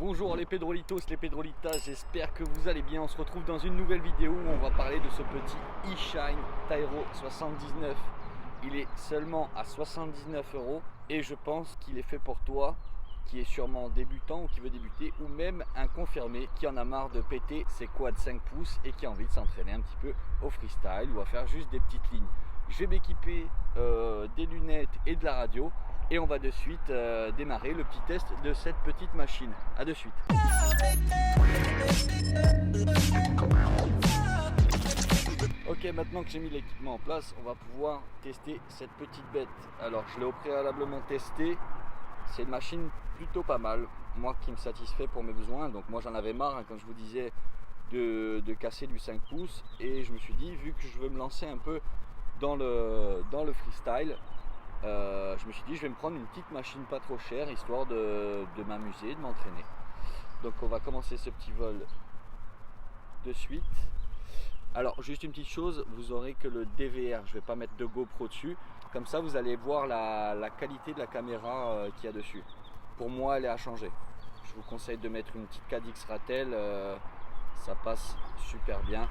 Bonjour les Pedrolitos, les Pedrolitas, j'espère que vous allez bien. On se retrouve dans une nouvelle vidéo où on va parler de ce petit e-Shine Tyro 79. Il est seulement à 79 € et je pense qu'il est fait pour toi qui est sûrement débutant ou qui veut débuter, ou même un confirmé qui en a marre de péter ses quads 5 pouces et qui a envie de s'entraîner un petit peu au freestyle ou à faire juste des petites lignes. Je vais m'équiper des lunettes et de la radio et on va de suite démarrer le petit test de cette petite machine. A de suite. Ok, maintenant que j'ai mis l'équipement en place, on va pouvoir tester cette petite bête. Alors je l'ai au préalablement testé. C'est une machine plutôt pas mal, moi qui me satisfait pour mes besoins. Donc moi j'en avais marre, comme je vous disais, de casser du 5 pouces. Et je me suis dit, vu que je veux me lancer un peu dans le freestyle, je me suis dit je vais me prendre une petite machine pas trop chère, histoire de m'amuser, de m'entraîner. Donc on va commencer ce petit vol de suite. Alors juste une petite chose, vous aurez que le DVR, je ne vais pas mettre de GoPro dessus. Comme ça vous allez voir la qualité de la caméra qu'il y a dessus. Pour moi elle est à changer. Je vous conseille de mettre une petite Cadix Ratel, ça passe super bien.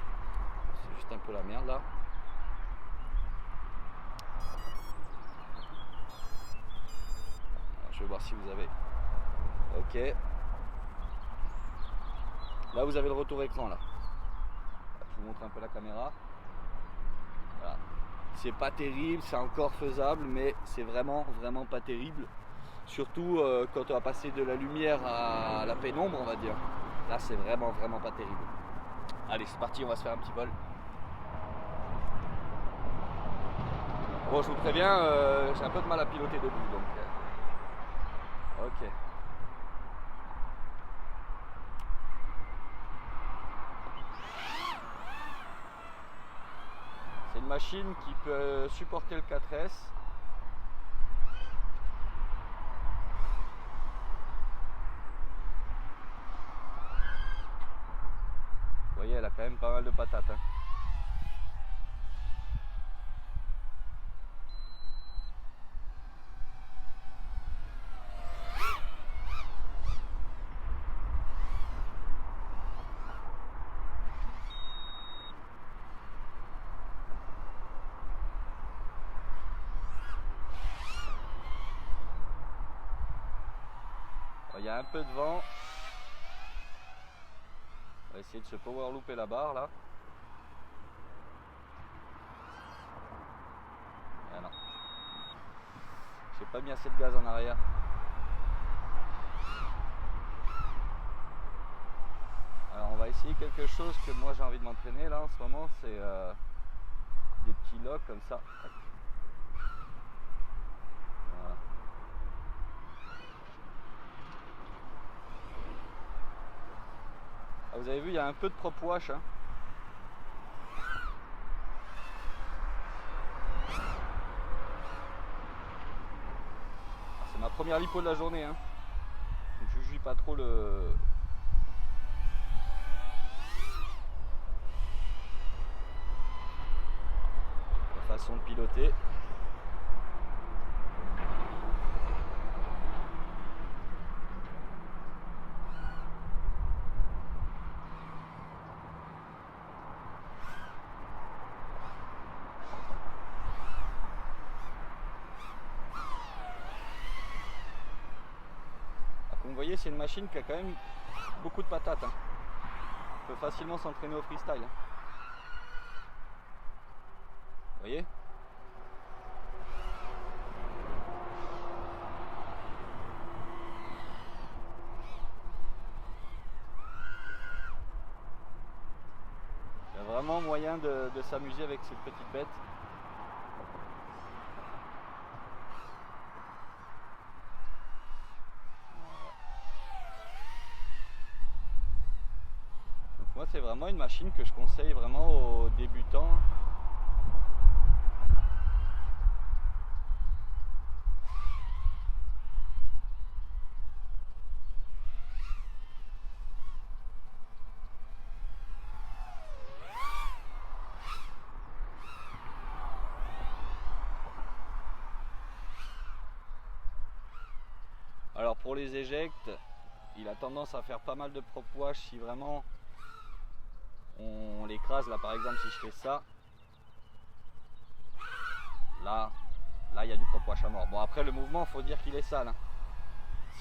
C'est juste un peu la merde là. Alors, je vais voir si vous avez... Ok. Là vous avez le retour écran là. Je vous montre un peu la caméra. Voilà. C'est pas terrible, c'est encore faisable, mais c'est vraiment pas terrible. Surtout quand on va passer de la lumière à la pénombre, on va dire. Là c'est vraiment pas terrible. Allez, c'est parti, on va se faire un petit vol. Bon, je vous préviens, j'ai un peu de mal à piloter debout, donc ok. C'est une machine qui peut supporter le 4S. Vous voyez, elle a quand même pas mal de patates. Hein. Il y a un peu de vent. On va essayer de se power looper la barre là. Ah non. J'ai pas mis assez de gaz en arrière. Alors on va essayer quelque chose que moi j'ai envie de m'entraîner là en ce moment, c'est des petits locks comme ça. Voilà. Ah, vous avez vu, il y a un peu de prop wash. Hein. C'est ma première lipo de la journée. Hein. Donc je juge pas trop la façon de piloter. Comme vous voyez, c'est une machine qui a quand même beaucoup de patates. Hein. On peut facilement s'entraîner au freestyle. Hein. Vous voyez ? Il y a vraiment moyen de s'amuser avec cette petite bête. Moi, c'est vraiment une machine que je conseille vraiment aux débutants. Alors pour les éjects, il a tendance à faire pas mal de prop wash si vraiment on l'écrase. Là par exemple, si je fais ça, là il y a du prop wash à mort. Bon, après le mouvement, faut dire qu'il est sale, hein.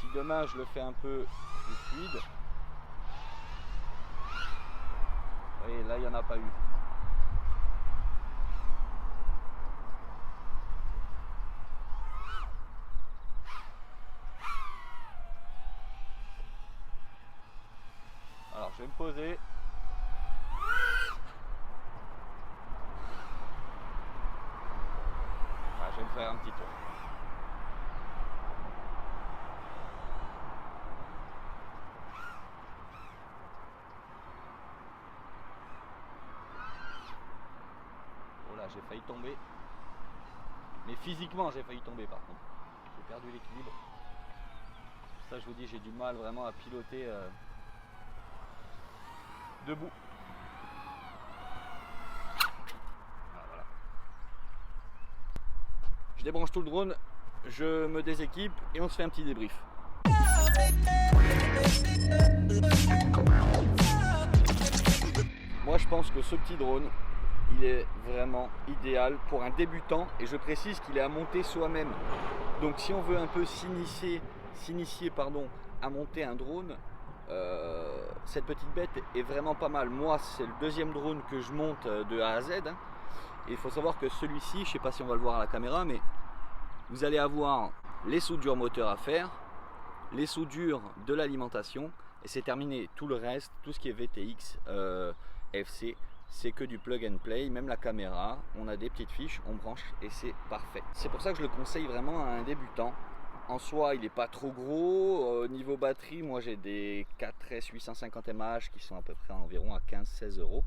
Si demain je le fais un peu plus fluide, vous voyez, là il n'y en a pas eu. Alors je vais me poser. Ah, je vais me faire un petit tour. Oh là, j'ai failli tomber. Mais physiquement j'ai failli tomber par contre. J'ai perdu l'équilibre. Ça je vous dis, j'ai du mal vraiment à piloter debout. Voilà. Je débranche tout le drone, je me déséquipe et on se fait un petit débrief. Moi je pense que ce petit drone, il est vraiment idéal pour un débutant, et je précise qu'il est à monter soi-même. Donc si on veut un peu s'initier à monter un drone, cette petite bête est vraiment pas mal. Moi c'est le deuxième drone que je monte de A à Z, hein. Et il faut savoir que celui-ci, je ne sais pas si on va le voir à la caméra, mais vous allez avoir les soudures moteur à faire, les soudures de l'alimentation, et c'est terminé. Tout le reste, tout ce qui est VTX, FC, c'est que du plug and play. Même la caméra, on a des petites fiches, on branche et c'est parfait. C'est pour ça que je le conseille vraiment à un débutant. En soi, il n'est pas trop gros. Niveau batterie, moi j'ai des 4S 850 mAh qui sont à peu près environ à 15-16 €.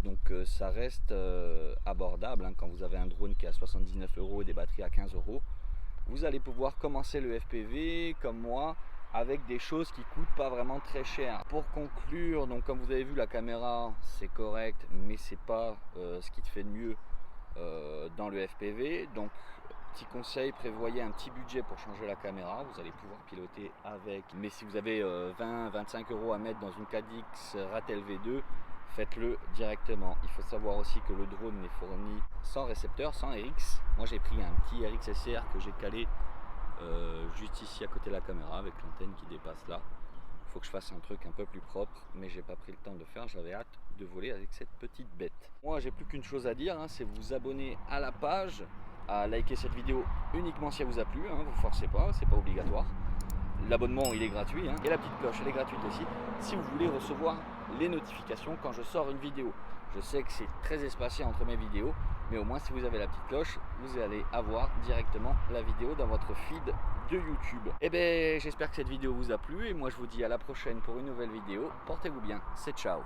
Donc ça reste abordable, hein. Quand vous avez un drone qui est à 79 € et des batteries à 15 €, vous allez pouvoir commencer le FPV comme moi, avec des choses qui coûtent pas vraiment très cher. Pour conclure, donc comme vous avez vu, la caméra c'est correct, mais c'est pas ce qui te fait de mieux dans le FPV. Donc petit conseil, prévoyez un petit budget pour changer la caméra, vous allez pouvoir piloter avec. Mais si vous avez 20-25 € à mettre dans une 4DX Ratel V2, faites-le directement. Il faut savoir aussi que le drone est fourni sans récepteur, sans RX. Moi j'ai pris un petit RX SR que j'ai calé juste ici à côté de la caméra, avec l'antenne qui dépasse là. Il faut que je fasse un truc un peu plus propre, mais j'ai pas pris le temps de le faire. J'avais hâte de voler avec cette petite bête. Moi j'ai plus qu'une chose à dire, hein, c'est vous abonner à la page, à liker cette vidéo uniquement si elle vous a plu, hein, vous forcez pas, c'est pas obligatoire. L'abonnement il est gratuit, hein, et la petite cloche elle est gratuite aussi, si vous voulez recevoir les notifications quand je sors une vidéo. Je sais que c'est très espacé entre mes vidéos, mais au moins si vous avez la petite cloche, vous allez avoir directement la vidéo dans votre feed de YouTube. Et bien j'espère que cette vidéo vous a plu, et moi je vous dis à la prochaine pour une nouvelle vidéo. Portez-vous bien, c'est ciao.